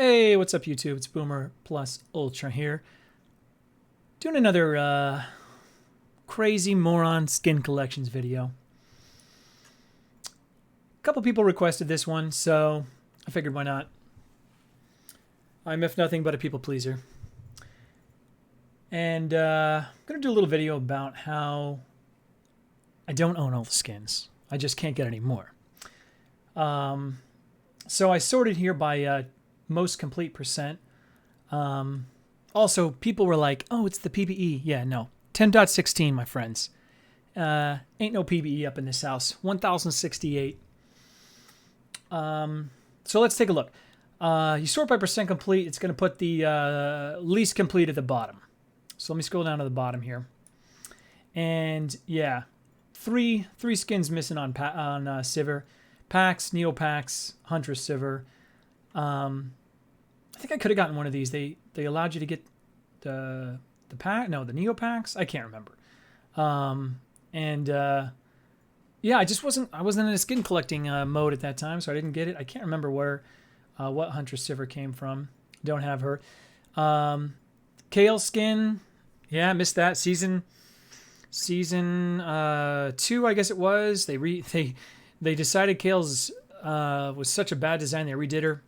Hey, what's up YouTube? It's Boomer Plus Ultra here. Doing another crazy moron skin collections video. A couple people requested this one, so I figured why not. I'm if nothing but a people pleaser. And I'm going to do a little video about how I don't own all the skins. I just can't get any more. So I sorted here by most complete percent. Also, people were like, oh, it's the PBE. Yeah, no. 10.16, my friends. Ain't no PBE up in this house. 1,068. So let's take a look. You sort by percent complete. It's going to put the least complete at the bottom. So let me scroll down to the bottom here. And yeah, three skins missing on Sivir. Packs, Neopacks, Huntress Sivir. I think I could have gotten one of these. They allowed you to get the pack, no, the Neopacks. I can't remember. Yeah, I wasn't in a skin collecting mode at that time, so I didn't get it. I can't remember where what Huntress Sivir came from. Don't have her. Kale skin, yeah, missed that season 2, I guess it was. They decided Kale's was such a bad design they redid her,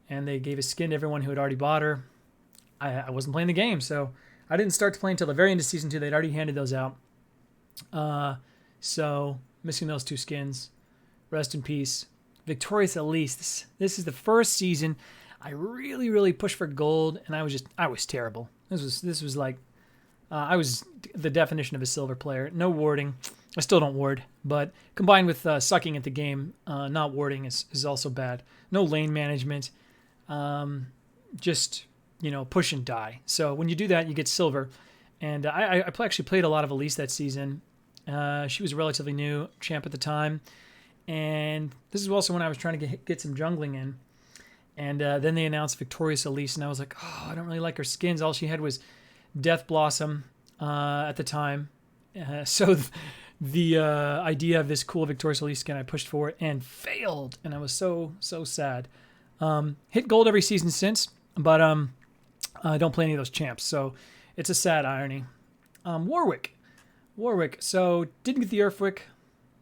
and they gave a skin to everyone who had already bought her. I wasn't playing the game, so I didn't start to play until the very end of season 2. They'd already handed those out. So missing those 2 skins. Rest in peace. Victorious Elise. This is the first season I really pushed for gold, and I was terrible. This was like I was the definition of a silver player. No warding. I still don't ward, but combined with sucking at the game, not warding is also bad. No lane management. Just, push and die. So when you do that, you get silver. And I actually played a lot of Elise that season. She was relatively new, champ at the time. And this is also when I was trying to get some jungling in. And then they announced Victorious Elise, and I was like, oh, I don't really like her skins. All she had was Death Blossom at the time. So the idea of this cool Victorious Elise skin, I pushed for it and failed. And I was so sad. Hit gold every season since, but I don't play any of those champs, so it's a sad irony. Warwick. So didn't get the Earthwick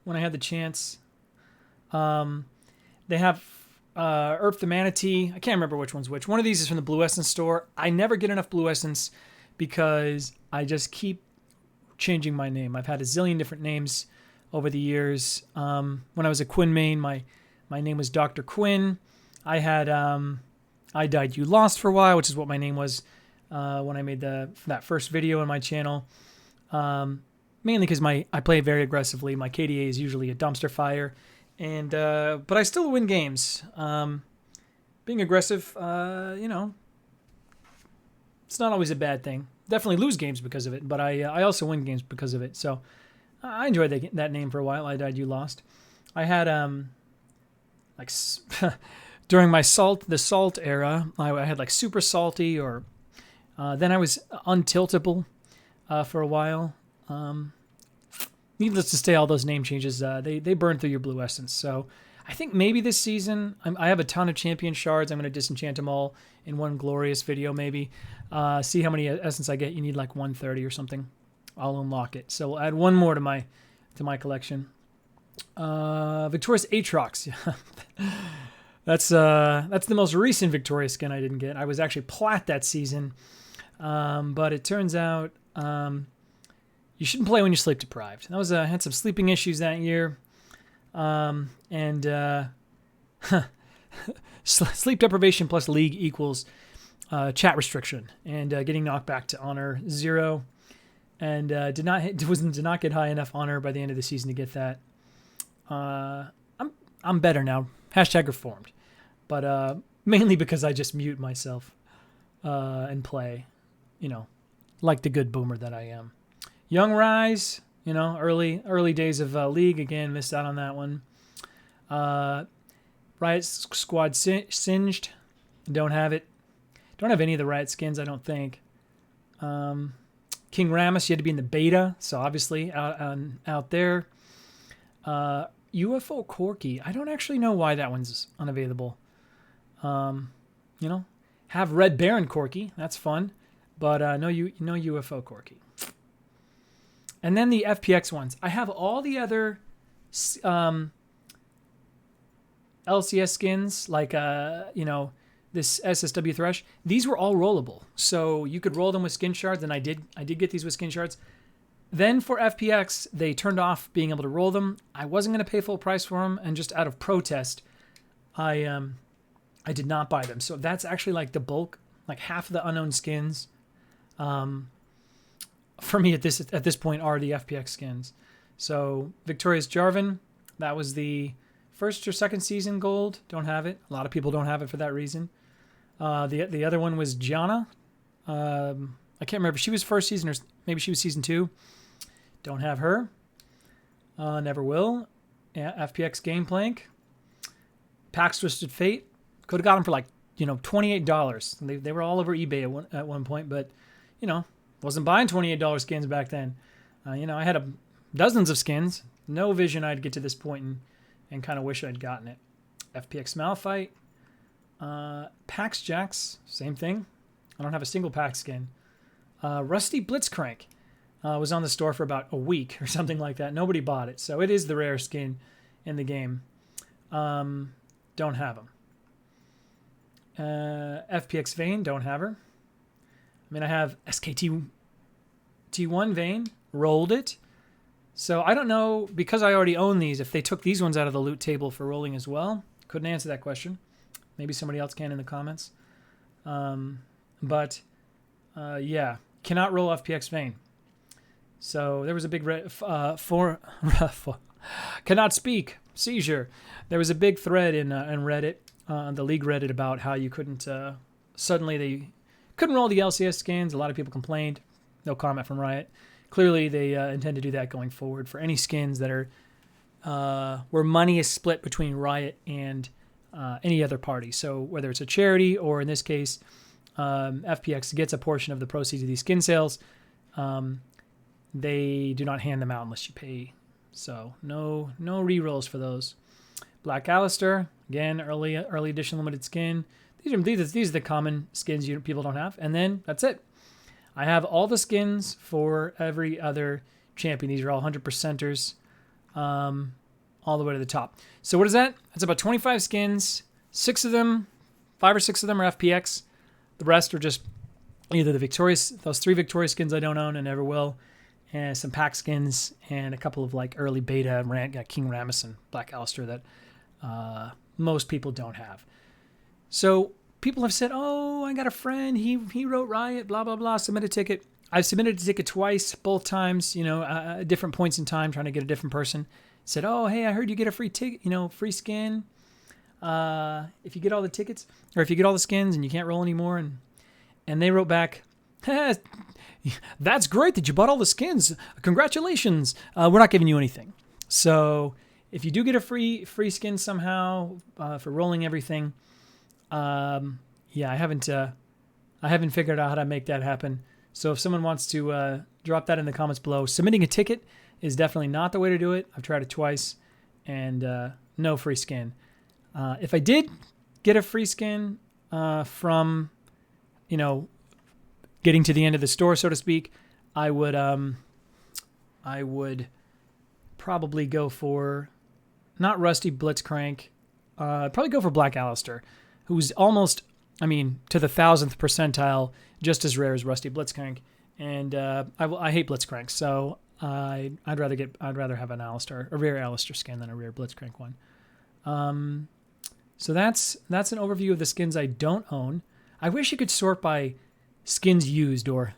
when I had the chance. They have Earth the Manatee. I can't remember which one's which. One of these is from the Blue Essence store. I never get enough Blue Essence because I just keep changing my name. I've had a zillion different names over the years. When I was a Quinn main, my name was Dr. Quinn. I had I Died You Lost for a while, which is what my name was when I made that first video on my channel. Mainly because I play very aggressively. My KDA is usually a dumpster fire, and but I still win games. Being aggressive, it's not always a bad thing. Definitely lose games because of it, but I also win games because of it. So I enjoyed that name for a while. I Died You Lost. I had during my the salt era, I had like super salty, or then I was untiltable for a while. Needless to say, all those name changes they burn through your blue essence. So I think maybe this season I have a ton of champion shards. I'm going to disenchant them all in one glorious video. Maybe see how many essence I get. You need like 130 or something. I'll unlock it. So we'll add one more to my collection. Victorious Aatrox. That's the most recent Victorious skin I didn't get. I was actually plat that season, but it turns out you shouldn't play when you're sleep deprived. That was had some sleeping issues that year, and sleep deprivation plus league equals chat restriction, and getting knocked back to honor 0, and did not get high enough honor by the end of the season to get that. I'm better now. Hashtag reformed. But mainly because I just mute myself and play, like the good boomer that I am. Young Rise, early days of League. Again, missed out on that one. Riot Squad Singed. Don't have it. Don't have any of the Riot skins, I don't think. King Rammus, you had to be in the beta, so obviously out there. UFO Corky. I don't actually know why that one's unavailable. have Red Baron Corki. That's fun. But no UFO Corki. And then the FPX ones. I have all the other LCS skins, like, this SSW Thresh. These were all rollable. So you could roll them with skin shards, and I did get these with skin shards. Then for FPX, they turned off being able to roll them. I wasn't going to pay full price for them, and just out of protest, I did not buy them. So that's actually like the bulk, like half of the unknown skins. For me at this point are the FPX skins. So Victorious Jarvan, that was the first or second season gold. Don't have it. A lot of people don't have it for that reason. The other one was Gianna. I can't remember if she was first season or maybe she was season 2. Don't have her. Never will. Yeah, FPX Gameplank. Pax Twisted Fate. Could have got them for like, $28. They were all over eBay at one point, but, wasn't buying $28 skins back then. I had dozens of skins. No vision I'd get to this point and kind of wish I'd gotten it. FPX Malphite. Pax Jax, same thing. I don't have a single Pax skin. Rusty Blitzcrank was on the store for about a week or something like that. Nobody bought it, so it is the rare skin in the game. Don't have them. FPX Vayne, don't have her. I have SKT T1 Vayne, rolled it. So I don't know, because I already own these, if they took these ones out of the loot table for rolling as well. Couldn't answer that question. Maybe somebody else can in the comments. But cannot roll FPX Vayne. So there was a big cannot speak seizure. There was a big thread in Reddit, the League Reddit, about how you couldn't suddenly they couldn't roll the LCS skins. A lot of people complained. No comment from Riot. Clearly, they intend to do that going forward for any skins that are where money is split between Riot and any other party. So whether it's a charity or, in this case, FPX gets a portion of the proceeds of these skin sales, they do not hand them out unless you pay. So no rerolls for those. Black Alistair, again, early edition limited skin. These are the common skins people don't have. And then that's it. I have all the skins for every other champion. These are all 100%ers, all the way to the top. So what is that? That's about 25 skins. 5 or 6 of them are FPX. The rest are just either those 3 Victorious skins I don't own and never will, and some pack skins, and a couple of like early beta King Rammus and Black Alistair that most people don't have. So people have said, "Oh, I got a friend. He wrote Riot. Blah blah blah. Submit a ticket." I've submitted a ticket twice, both times. At different points in time, trying to get a different person. Said, "Oh, hey, I heard you get a free ticket. Free skin. If you get all the tickets, or if you get all the skins and you can't roll anymore." And they wrote back, "That's great that you bought all the skins. Congratulations. We're not giving you anything." So if you do get a free skin somehow for rolling everything. I haven't figured out how to make that happen. So if someone wants to drop that in the comments below, submitting a ticket is definitely not the way to do it. I've tried it twice, and no free skin. If I did get a free skin from, getting to the end of the store, so to speak, I would probably go for not Rusty Blitzcrank. Probably go for Black Alistair, who's almost, to the 1000th percentile, just as rare as Rusty Blitzcrank. And I hate Blitzcrank, so I'd rather have an Alistair, a rare Alistair skin than a rare Blitzcrank one. So that's an overview of the skins I don't own. I wish you could sort by skins used or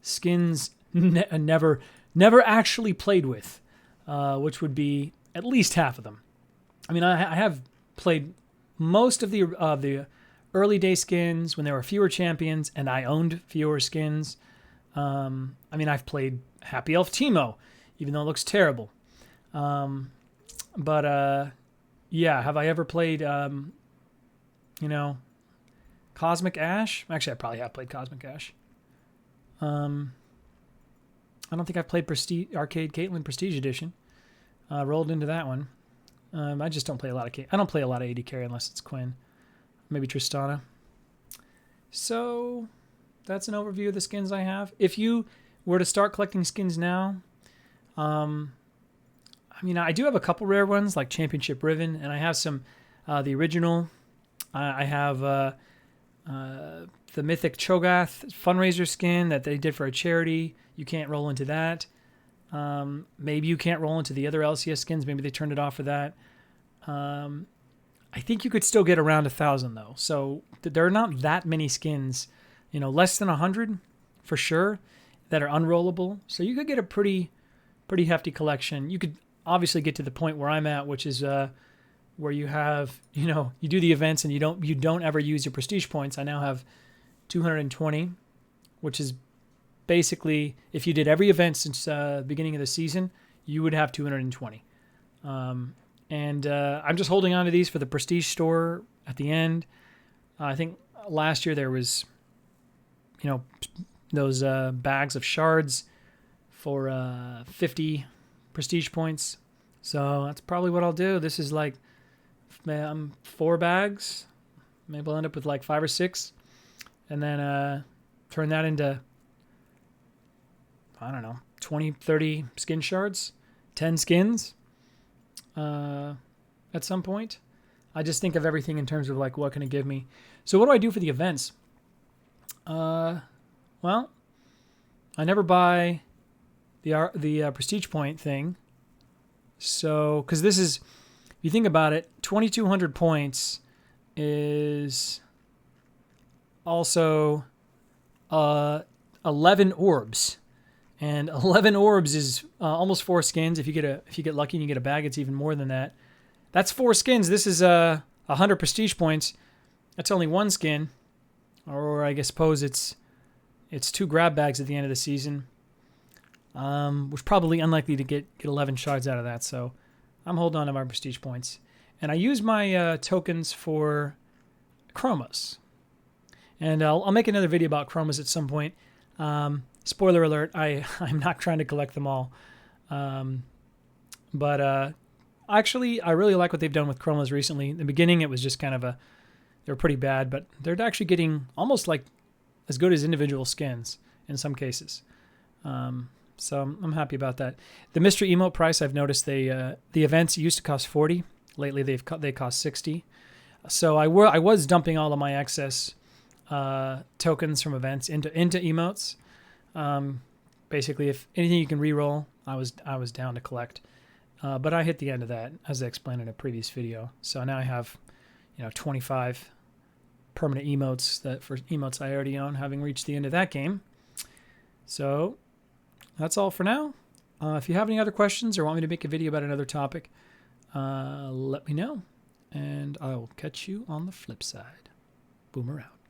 skins never actually played with, which would be at least half of them. I have played most of the early day skins when there were fewer champions and I owned fewer skins. I've played Happy Elf Teemo, even though it looks terrible. Have I ever played, Cosmic Ash? Actually, I probably have played Cosmic Ash. I don't think I've played Arcade Caitlyn Prestige Edition. Rolled into that one. I just don't play a lot of I don't play a lot of AD carry unless it's Quinn. Maybe Tristana. So that's an overview of the skins I have. If you were to start collecting skins now, I mean, I do have a couple rare ones like Championship Riven, and I have some, the original. I have the Mythic Cho'Gath fundraiser skin that they did for a charity. You can't roll into that. Maybe you can't roll into the other LCS skins. Maybe they turned it off for that. I think you could still get around 1,000 though. So there are not that many skins, less than 100 for sure that are unrollable. So you could get a pretty hefty collection. You could obviously get to the point where I'm at, which is where you have, you do the events and you don't ever use your prestige points. I now have 220, which is basically, if you did every event since the beginning of the season, you would have 220. And I'm just holding on to these for the prestige store at the end. I think last year there was, those bags of shards for 50 prestige points. So that's probably what I'll do. This is like 4 bags. Maybe I'll end up with like 5 or 6. And then turn that into, I don't know, 20, 30 skin shards. 10 skins at some point. I just think of everything in terms of like, what can it give me? So what do I do for the events? Well, I never buy the prestige point thing. So, because this is, if you think about it, 2,200 points is also 11 orbs, and 11 orbs is almost 4 skins. If you get lucky and you get a bag, it's even more than that. That's 4 skins. This is 100 prestige points. That's only 1 skin, or I guess suppose it's 2 grab bags at the end of the season. Was probably unlikely to get 11 shards out of that, so I'm holding on to my prestige points. And I use my tokens for chromas. And I'll make another video about chromas at some point. Spoiler alert, I'm not trying to collect them all. But actually, I really like what they've done with chromas recently. In the beginning, it was just kind of they were pretty bad, but they're actually getting almost like as good as individual skins in some cases. So I'm happy about that. The mystery emote price, I've noticed the events used to cost 40. Lately they cost 60. So I was dumping all of my excess tokens from events into emotes. Basically, if anything you can reroll, I was down to collect. But I hit the end of that, as I explained in a previous video. So now I have 25 permanent emotes for emotes I already own, having reached the end of that game. So that's all for now. If you have any other questions or want me to make a video about another topic, let me know, and I'll catch you on the flip side. Boomer out.